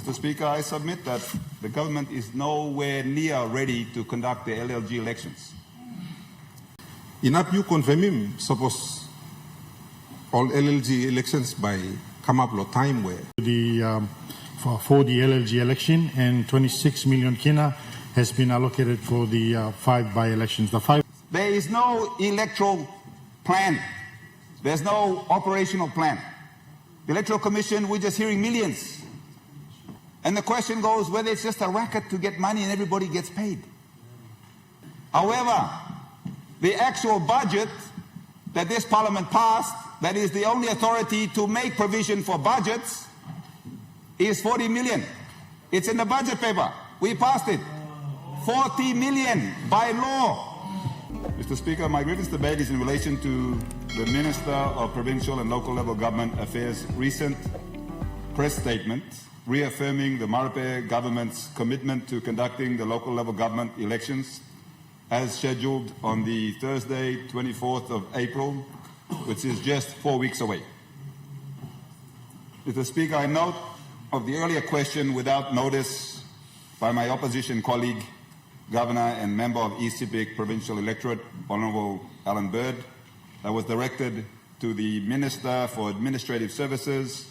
Mr. Speaker, I submit that the government is nowhere near ready to conduct the LLG elections. Inap you confirm suppose all LLG elections by come up with time where for the LLG election, and 26 million kina has been allocated for the 5 by-elections. There is no electoral plan. There's no operational plan. The Electoral Commission, we're just hearing millions. And the question goes whether it's just a racket to get money and everybody gets paid. However, the actual budget that this Parliament passed, that is the only authority to make provision for budgets, is 40 million. It's in the budget paper. We passed it. 40 million by law. Mr. Speaker, my grievance debate is in relation to the Minister of Provincial and Local Level Government Affairs' recent press statement reaffirming the Marape government's commitment to conducting the local level government elections as scheduled on the Thursday, 24th of April, which is just 4 weeks away. Mr. Speaker, I note of the earlier question without notice by my opposition colleague, Governor and member of East Sepik Provincial Electorate, Honourable Allan that was directed to the Minister for Administrative Services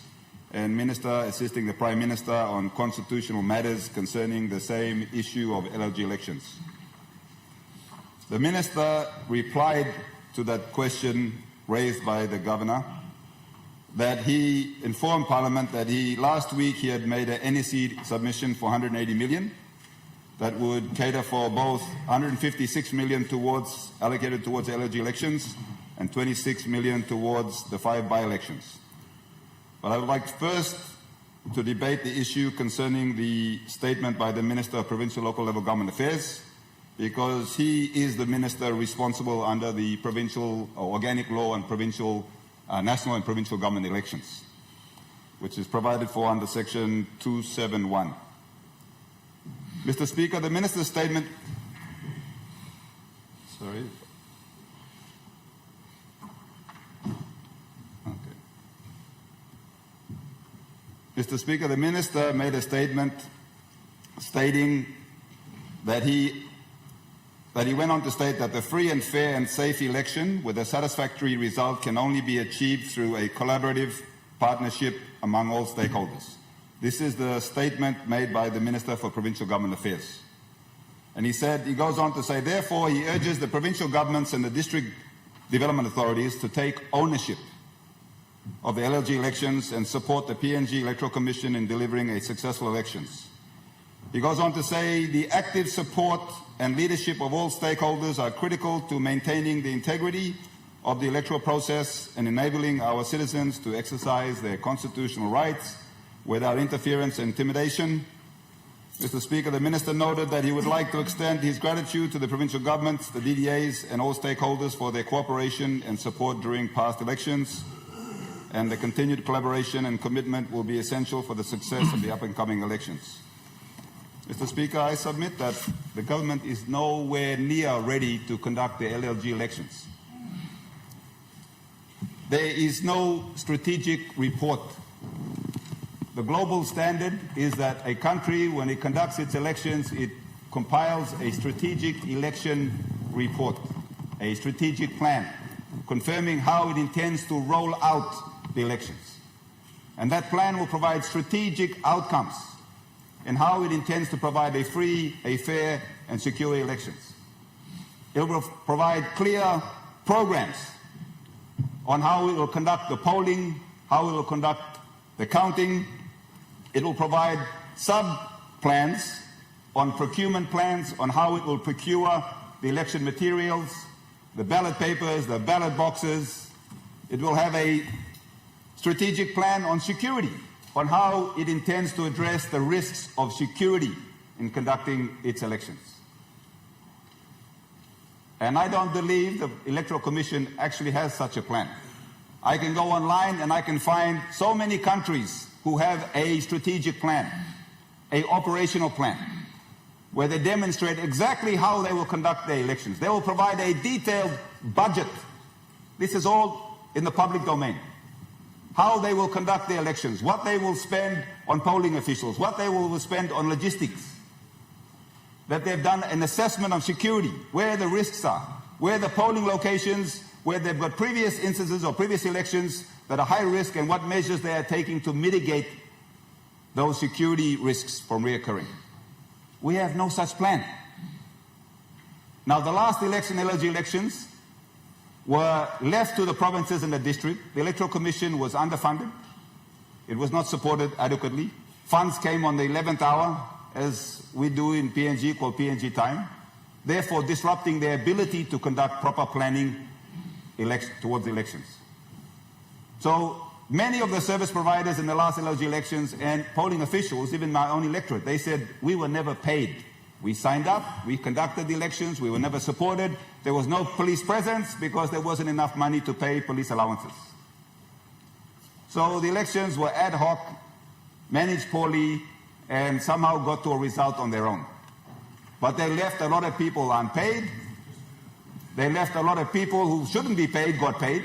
and Minister assisting the Prime Minister on constitutional matters concerning the same issue of LLG elections. The Minister replied to that question raised by the Governor that he informed Parliament that last week he had made an NEC submission for 180 million that would cater for both 156 million allocated towards the LLG elections and 26 million towards the 5 by-elections. But I would like first to debate the issue concerning the statement by the Minister of Provincial Local Level Government Affairs, because he is the minister responsible under the provincial organic law on provincial, national and provincial government elections, which is provided for under Section 271. Mr. Speaker, the minister's statement. Sorry. Okay. Mr. Speaker, the minister made a statement stating that he went on to state that the free and fair and safe election with a satisfactory result can only be achieved through a collaborative partnership among all stakeholders. This is the statement made by the Minister for Provincial Government Affairs. And he goes on to say, therefore, he urges the provincial governments and the district development authorities to take ownership of the LLG elections and support the PNG Electoral Commission in delivering a successful elections. He goes on to say the active support and leadership of all stakeholders are critical to maintaining the integrity of the electoral process and enabling our citizens to exercise their constitutional rights without interference and intimidation. Mr. Speaker, the Minister noted that he would like to extend his gratitude to the provincial governments, the DDAs and all stakeholders for their cooperation and support during past elections, and the continued collaboration and commitment will be essential for the success of the up-and-coming elections. Mr. Speaker, I submit that the government is nowhere near ready to conduct the LLG elections. There is no strategic report. The global standard is that a country, when it conducts its elections, it compiles a strategic election report, a strategic plan, confirming how it intends to roll out the elections. And that plan will provide strategic outcomes and how it intends to provide a free, a fair, and secure elections. It will provide clear programs on how it will conduct the polling, how it will conduct the counting. It will provide sub-plans on procurement plans on how it will procure the election materials, the ballot papers, the ballot boxes. It will have a strategic plan on security, on how it intends to address the risks of security in conducting its elections. And I don't believe the Electoral Commission actually has such a plan. I can go online and I can find so many countries who have a strategic plan, an operational plan, where they demonstrate exactly how they will conduct their elections. They will provide a detailed budget. This is all in the public domain. how they will conduct their elections, what they will spend on polling officials, what they will spend on logistics, that they've done an assessment of security, where the risks are, where the polling locations, where they've got previous instances or previous elections that are high risk, and what measures they are taking to mitigate those security risks from reoccurring. We have no such plan. Now, the last election, LLG elections, were left to the provinces and the district. The Electoral Commission was underfunded. It was not supported adequately. Funds came on the 11th hour, as we do in PNG, called PNG time, therefore disrupting their ability to conduct proper planning towards elections. So many of the service providers in the last LLG elections and polling officials, even my own electorate, they said, we were never paid. We signed up, we conducted the elections, we were never supported. There was no police presence because there wasn't enough money to pay police allowances. So the elections were ad hoc, managed poorly, and somehow got to a result on their own. But they left a lot of people unpaid. They left a lot of people who shouldn't be paid got paid.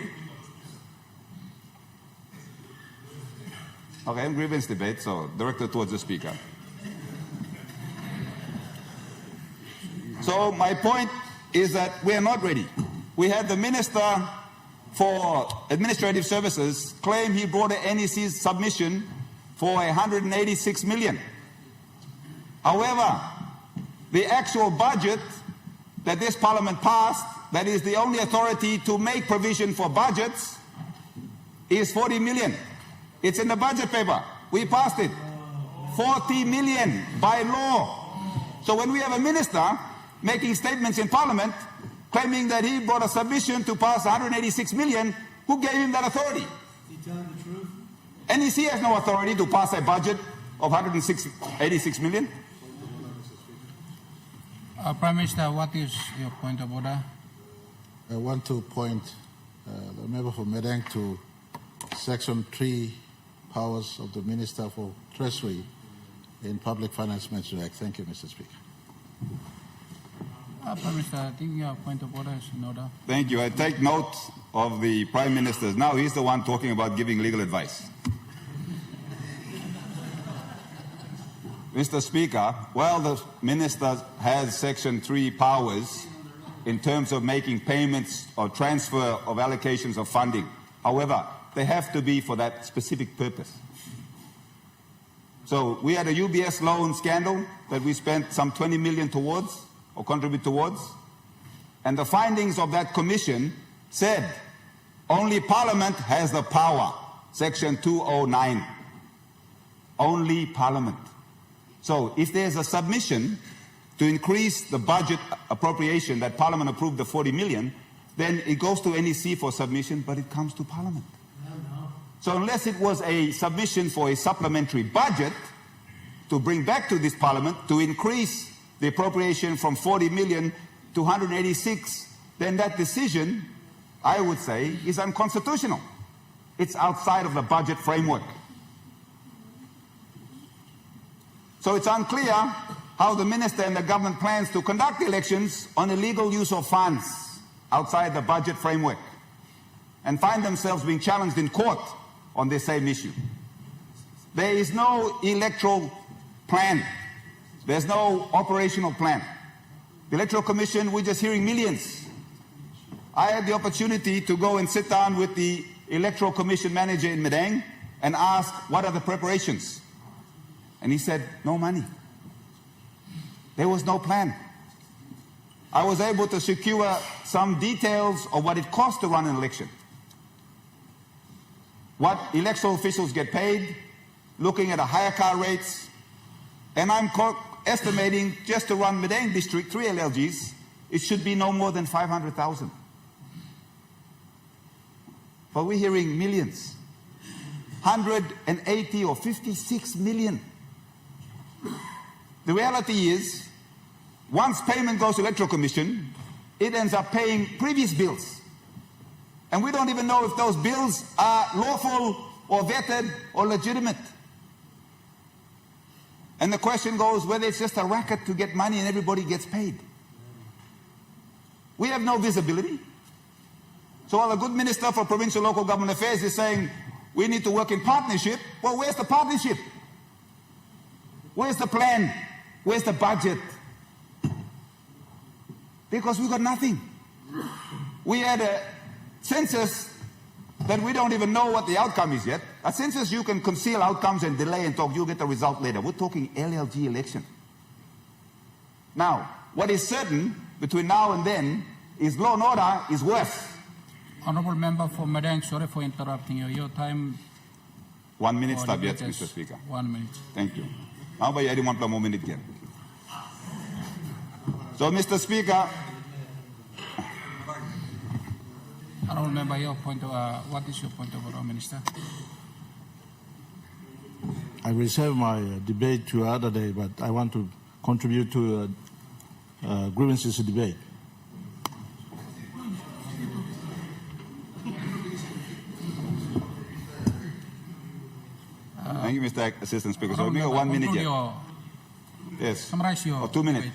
Okay, grievance debate, so directed towards the Speaker. So my point is that we are not ready. We had the Minister for Administrative Services claim he brought an NEC's submission for 186 million. However, the actual budget that this Parliament passed, that is the only authority to make provision for budgets, is 40 million. It's in the budget paper. We passed it. 40 million by law. So when we have a minister making statements in Parliament claiming that he brought a submission to pass 186 million, who gave him that authority? Is he telling the truth? NEC has no authority to pass a budget of 186 million. Prime Minister, what is your point of order? I want to point the member for Medang to Section 3 powers of the Minister for Treasury in Public Finance Management Act. Thank you, Mr. Speaker. Prime Minister, I think your point of order is in order. Thank you. I take note of the Prime Minister's. Now he's the one talking about giving legal advice. Mr. Speaker, while the Minister has Section 3 powers in terms of making payments or transfer of allocations of funding, however, they have to be for that specific purpose. So we had a UBS loan scandal that we spent some 20 million towards, or contribute towards, and the findings of that commission said only Parliament has the power, Section 209. Only Parliament. So if there's a submission to increase the budget appropriation that Parliament approved the 40 million, then it goes to NEC for submission, but it comes to Parliament. So unless it was a submission for a supplementary budget to bring back to this Parliament to increase the appropriation from 40 million to 186, then that decision, I would say, is unconstitutional. It's outside of the budget framework. So it's unclear how the Minister and the government plans to conduct elections on illegal use of funds outside the budget framework and find themselves being challenged in court on this same issue. There is no electoral plan. There's no operational plan. The Electoral Commission, we're just hearing millions. I had the opportunity to go and sit down with the Electoral Commission manager in Medang and ask, what are the preparations? And he said, no money. There was no plan. I was able to secure some details of what it costs to run an election. What electoral officials get paid, looking at the hire car rates, and I'm estimating just to run Medang District 3 LLGs, it should be no more than 500,000. But we're hearing millions. 180 or 56 million. The reality is, once payment goes to Electoral Commission, it ends up paying previous bills. And we don't even know if those bills are lawful or vetted or legitimate. And the question goes whether it's just a racket to get money and everybody gets paid. We have no visibility. So while the good Minister for Provincial Local Government Affairs is saying We need to work in partnership. Well, where's the partnership? Where's the plan? Where's the budget? Because we got nothing. We had a census that we don't even know what the outcome is yet. A census you can conceal outcomes and delay and talk, you'll get the result later. We're talking LLG election. Now, what is certain between now and then is law and order is worse. Honorable Member for Madang, sorry for interrupting you. Your time 1 minute, for stop yet, debaters, Mr. Speaker. 1 minute. Thank you. How about you add 1 more minute again? So, Mr. Speaker, Honorable Member, your point of, what is your point of order, Minister? I reserve my debate to other day, but I want to contribute to grievances debate. thank you, Mr. Assistant Speaker. So, we got 1 minute yet. Yes. Summarize your Or 2 minutes.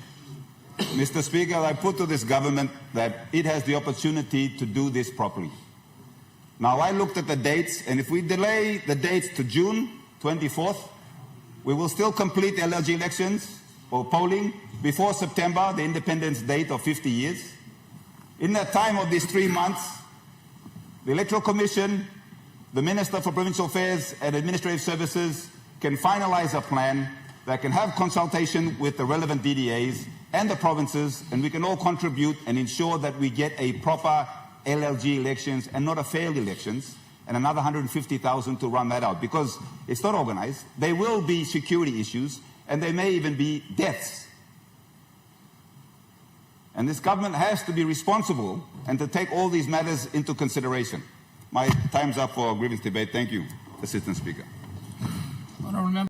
Mr. Speaker, I put to this government that it has the opportunity to do this properly. Now, I looked at the dates, and if we delay the dates to June 24th, we will still complete the LLG elections or polling before September, the independence date of 50 years. In that time of these 3 months, the Electoral Commission, the Minister for Provincial Affairs and Administrative Services can finalize a plan that can have consultation with the relevant DDAs and the provinces, and we can all contribute and ensure that we get a proper LLG elections and not a failed elections, and another 150,000 to run that out, because it's not organized. There will be security issues, and there may even be deaths. And this government has to be responsible and to take all these matters into consideration. My time's up for grievance debate. Thank you, Assistant Speaker. Honorable Member.